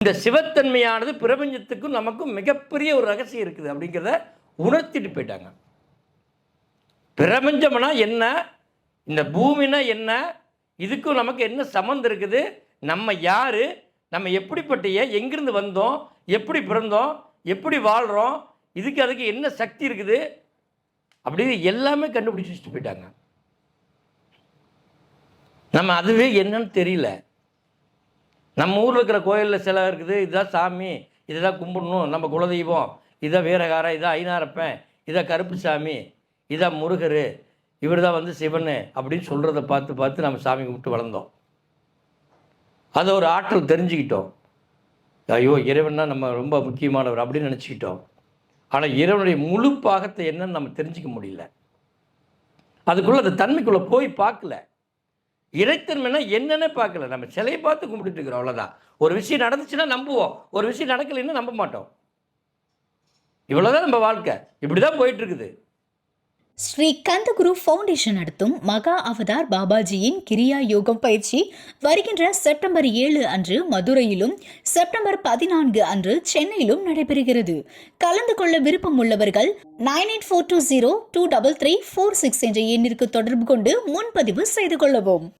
இந்த சிவத்தன்மையானது பிரபஞ்சத்துக்கும் நமக்கும் மிகப்பெரிய ஒரு ரகசியம் இருக்குது அப்படிங்கிறத உணர்த்திட்டு போயிட்டாங்க. பிரபஞ்சம்னா என்ன, இந்த பூமினா என்ன, இதுக்கும் நமக்கு என்ன சம்மந்தம் இருக்குது, நம்ம யார், நம்ம எப்படிப்பட்ட எங்கிருந்து வந்தோம், எப்படி பிறந்தோம், எப்படி வாழ்கிறோம், இதுக்கு அதுக்கு என்ன சக்தி இருக்குது அப்படின்னு எல்லாமே கண்டுபிடிச்சி வச்சுட்டு போயிட்டாங்க. நம்ம அதுவே என்னன்னு தெரியல. நம்ம ஊரில் இருக்கிற கோயிலில் சிலை இருக்குது, இதுதான் சாமி, இதுதான் கும்பிடணும், நம்ம குலதெய்வம், இதான் வீரகாரம், இதான் ஐநாரப்பன், இதான் கருப்பு சாமி, இதான் முருகர், இவர் தான் வந்து சிவன் அப்படின்னு சொல்கிறத பார்த்து பார்த்து நம்ம சாமி கும்பிட்டு வளர்ந்தோம். அதை ஒரு ஆற்றல் தெரிஞ்சுக்கிட்டோம். ஐயோ இறைவன்னா நம்ம ரொம்ப முக்கியமானவர் அப்படின்னு நினச்சிக்கிட்டோம். ஆனால் இறைவனுடைய முழு பாகத்தை என்னன்னு நம்ம தெரிஞ்சிக்க முடியல. அதுக்குள்ளே அந்த தன்மைக்குள்ளே போய் பார்க்கல. இறைத்தன்மைனா என்னென்ன பார்க்கல. நம்ம சிலையை பார்த்து கும்பிட்டுட்டு இருக்கிறோம், அவ்வளோதான். ஒரு விஷயம் நடந்துச்சுன்னா நம்புவோம், ஒரு விஷயம் நடக்கலைன்னா நம்ப மாட்டோம். இவ்வளோதான் நம்ம வாழ்க்கை, இப்படி தான் போயிட்டுருக்குது. ஸ்ரீ கந்தகுரு ஃபவுண்டேஷன் நடத்தும் மகா அவதார் பாபாஜியின் கிரியா யோகம் பயிற்சி வருகின்ற செப்டம்பர் 7 அன்று மதுரையிலும், செப்டம்பர் 14 அன்று சென்னையிலும் நடைபெறுகிறது. கலந்து கொள்ள விருப்பம் உள்ளவர்கள் 9842023346 என்ற எண்ணிற்கு தொடர்பு கொண்டு முன்பதிவு செய்து கொள்ளவும்.